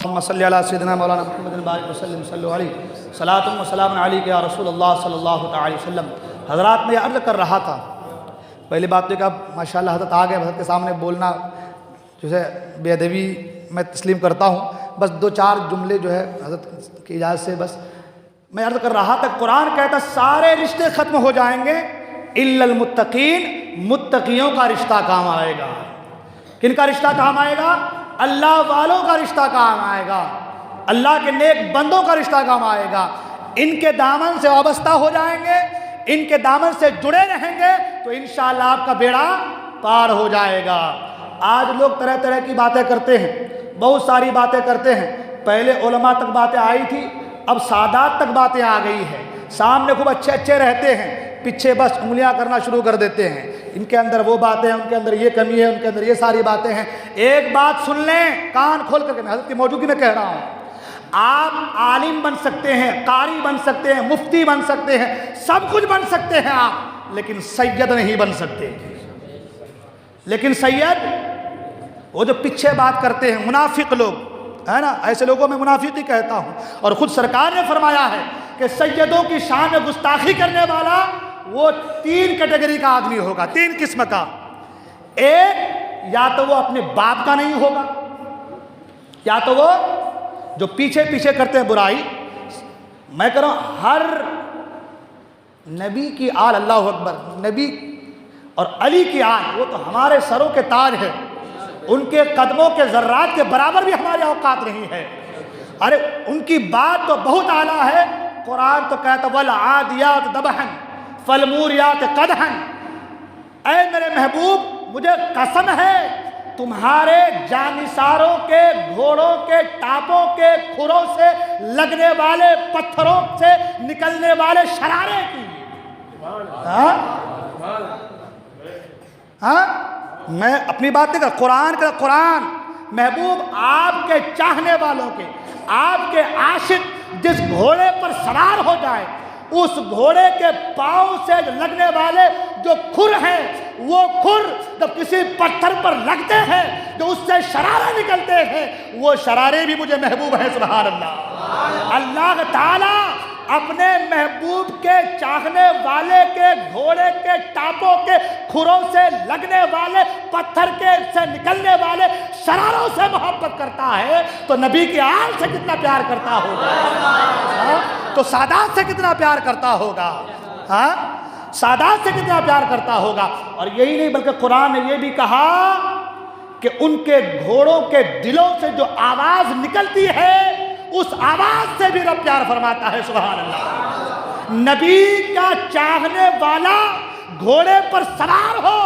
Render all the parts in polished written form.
اللهم صل علی سیدنا مولانا محمد بارک وسلم صلو علیہ صلاۃ و سلام علیک یا رسول اللہ صلی اللہ تعالی وسلم۔ حضرات میں یہ عرض کر رہا تھا، پہلی بات تو کہ اب ماشاءاللہ حضرت آ گئے، حضرت کے سامنے بولنا جو ہے بے ادبی میں تسلیم کرتا ہوں، بس دو چار جملے جو ہے حضرت کی اجازت سے بس میں عرض کر رہا تھا۔ قرآن کہتا سارے رشتے ختم ہو جائیں گے الا المتقین، متقیوں کا رشتہ کام آئے گا۔ کن کا رشتہ کام آئے گا؟ اللہ والوں کا رشتہ کام آئے گا، اللہ کے نیک بندوں کا رشتہ کام آئے گا۔ ان کے دامن سے وابستہ ہو جائیں گے، ان کے دامن سے جڑے رہیں گے تو انشاءاللہ آپ کا بیڑا پار ہو جائے گا۔ آج لوگ طرح طرح کی باتیں کرتے ہیں، بہت ساری باتیں کرتے ہیں۔ پہلے علماء تک باتیں آئی تھی، اب سادات تک باتیں آ گئی ہیں۔ سامنے خوب اچھے اچھے رہتے ہیں، پیچھے بس انگلیاں کرنا شروع کر دیتے ہیں۔ ان کے اندر وہ باتیں ہیں، ان کے اندر یہ کمی ہے، ان کے اندر یہ ساری باتیں ہیں۔ ایک بات سن لیں کان کھول کر کے، میں حضرت کی موجودگی میں کہہ رہا ہوں، آپ عالم بن سکتے ہیں، قاری بن سکتے ہیں، مفتی بن سکتے ہیں، سب کچھ بن سکتے ہیں آپ، لیکن سید نہیں بن سکتے۔ لیکن سید وہ جو پیچھے بات کرتے ہیں، منافق لوگ ہے نا، ایسے لوگوں میں منافقی کہتا ہوں۔ اور خود سرکار نے فرمایا ہے کہ سیدوں کی شان میں گستاخی کرنے والا وہ تین کیٹیگری کا آدمی ہوگا، تین قسم کا۔ ایک، یا تو وہ اپنے باپ کا نہیں ہوگا، یا تو وہ جو پیچھے پیچھے کرتے ہیں برائی۔ میں کہہ رہا ہوں ہر نبی کی آل، اللہ اکبر، نبی اور علی کی آل وہ تو ہمارے سروں کے تاج ہے، ان کے قدموں کے ذرات کے برابر بھی ہماری اوقات نہیں ہے۔ ارے ان کی بات تو بہت اعلیٰ ہے۔ قرآن تو کہتا والعادیات ضبحا فالموریات قدحا۔ اے میرے محبوب، مجھے قسم ہے تمہارے جانثاروں کے، گھوڑوں کے ٹاپوں کے کھروں سے لگنے والے پتھروں سے نکلنے والے شرارے کی۔ ہاں میں اپنی بات نہیں کر، قرآن کا قرآن محبوب آپ کے چاہنے والوں کے، آپ کے عاشق جس گھوڑے پر سوار ہو جائے، اس گھوڑے کے پاؤں سے لگنے والے جو کھر ہیں، وہ کھر جب کسی پتھر پر لگتے ہیں جو اس سے شرارے نکلتے ہیں، وہ شرارے بھی مجھے محبوب ہیں۔ سبحان اللہ۔ اللہ تعالیٰ اپنے محبوب کے چاہنے والے کے گھوڑے کے ٹاپوں کے کھروں سے لگنے والے پتھر کے سے نکلنے والے شراروں سے محبت کرتا ہے تو نبی کی آل سے کتنا پیار کرتا ہوگا، تو سادات سے کتنا پیار کرتا ہوگا، سادات سے کتنا پیار کرتا ہوگا۔ اور یہی نہیں بلکہ قرآن نے یہ بھی کہا کہ ان کے گھوڑوں کے دلوں سے جو آواز نکلتی ہے اس آواز سے بھی رب پیار فرماتا ہے۔ سبحان اللہ۔ نبی کا چاہنے والا گھوڑے پر سوار ہو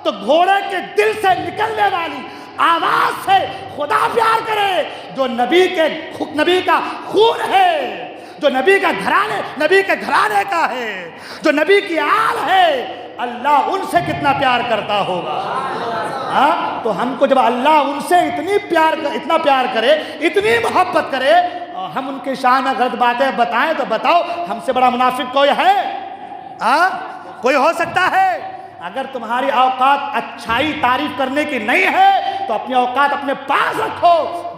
تو گھوڑے کے دل سے نکلنے والی آواز سے خدا پیار کرے۔ جو نبی کا خون ہے، جو نبی کا گھرانے، نبی کے گھرانے کا ہے، جو نبی کی آل ہے، اللہ ان سے کتنا پیار کرتا ہوگا۔ تو ہم کو جب اللہ ان سے اتنا پیار کرے، اتنی محبت کرے، ہم ان کے شان میں غلط باتیں بتائیں تو بتاؤ ہم سے بڑا منافق کوئی ہے؟ کوئی ہو سکتا ہے؟ اگر تمہاری اوقات اچھائی تعریف کرنے کی نہیں ہے تو اپنی اوقات اپنے پاس رکھو،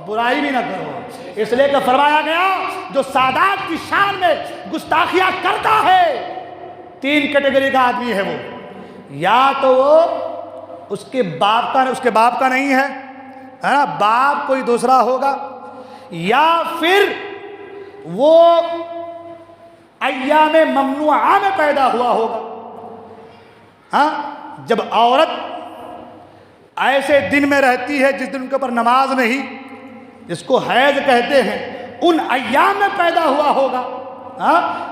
برائی بھی نہ کرو۔ اس لیے کہ فرمایا گیا جو سادات کی شان میں گستاخیاں کرتا ہے، تین کیٹیگری کا آدمی ہے وہ، یا تو وہ اس کے باپ کا نہیں ہے نا، باپ کوئی دوسرا ہوگا، یا پھر وہ ایام ممنوعہ میں پیدا ہوا ہوگا۔ جب عورت ایسے دن میں رہتی ہے جس دن ان کے اوپر نماز نہیں، جس کو حیض کہتے ہیں، ان ایام میں پیدا ہوا ہوگا،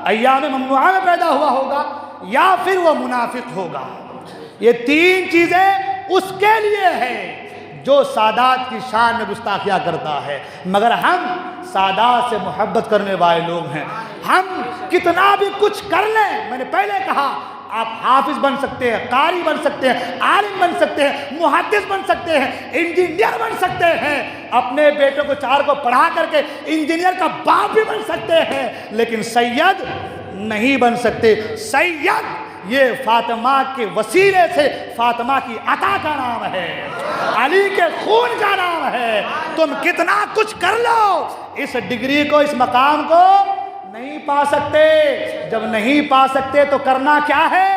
ایام ممنوعہ میں پیدا ہوا ہوگا، یا پھر وہ منافق ہوگا۔ یہ تین چیزیں اس کے لیے ہیں جو سادات کی شان میں گستاخیاں کرتا ہے۔ مگر ہم سادات سے محبت کرنے والے لوگ ہیں، ہم کتنا بھی کچھ کر لیں، میں نے پہلے کہا آپ حافظ بن سکتے ہیں، قاری بن سکتے ہیں، عالم بن سکتے ہیں، محدث بن سکتے ہیں، انجینئر بن سکتے ہیں، اپنے بیٹے کو چار کو پڑھا کر کے انجینئر کا باپ بھی بن سکتے ہیں، لیکن سید نہیں بن سکتے۔ سید یہ فاطمہ کے وسیلے سے فاطمہ کی عطا کا نام ہے، علی کے خون کا نام ہے۔ تم کتنا کچھ کر لو، اس ڈگری کو، اس مقام کو نہیں پا سکتے۔ جب نہیں پا سکتے تو کرنا کیا ہے؟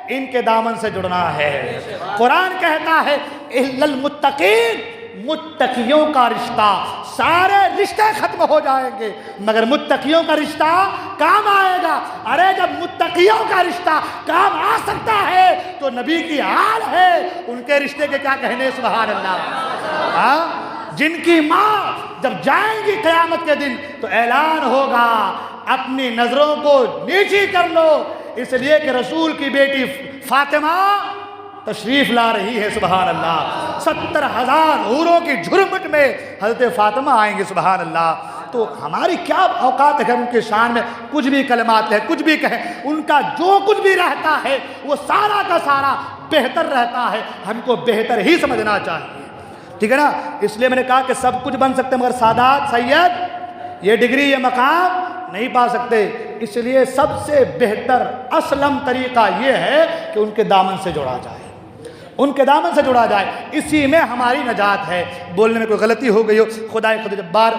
ان کے دامن سے جڑنا ہے۔ قرآن کہتا ہے اِلَّا الْمُتَّقِينَ، متقیوں کا رشتہ، سارے رشتے ختم ہو جائیں گے مگر متقیوں کا رشتہ کام آئے گا۔ ارے جب متقیوں کا رشتہ کام آ سکتا ہے تو نبی کی حال ہے، ان کے رشتے کے کیا کہنے، سبحان اللہ۔ ہاں، جن کی ماں جب جائیں گی قیامت کے دن تو اعلان ہوگا اپنی نظروں کو نیچی کر لو، اس لیے کہ رسول کی بیٹی فاطمہ تشریف لا رہی ہے، سبحان اللہ۔ 70,000 حوروں کی جھرمٹ میں حضرت فاطمہ آئیں گے، سبحان اللہ۔ تو ہماری کیا اوقات ہے ان کے شان میں کچھ بھی کلمات ہے، کچھ بھی کہیں، ان کا جو کچھ بھی رہتا ہے وہ سارا کا سارا بہتر رہتا ہے، ہم کو بہتر ہی سمجھنا چاہیے، ٹھیک ہے نا۔ اس لیے میں نے کہا کہ سب کچھ بن سکتے مگر سادات سید یہ ڈگری، یہ مقام نہیں پا سکتے۔ اس لیے سب سے بہتر اسلم طریقہ یہ ہے کہ ان کے دامن سے جڑا جائے، ان کے دامن سے جڑا جائے، اسی میں ہماری نجات ہے۔ بولنے میں کوئی غلطی ہو گئی ہو، خدا جبار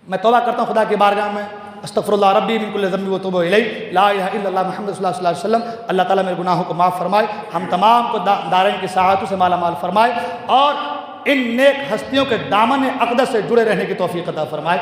میں توبہ کرتا ہوں خدا کی بارگاہ میں، استغفر اللہ ربی من کل ذنب واتوب الیہ، لا الہ الا اللہ محمد صلی اللہ علیہ وسلم۔ اللہ تعالیٰ میرے گناہوں کو معاف فرمائے، ہم تمام کو دارین کی سعادتوں سے مالا مال فرمائے، اور ان نیک ہستیوں کے دامن اقدس سے جڑے رہنے کی توفیق عطا فرمائے۔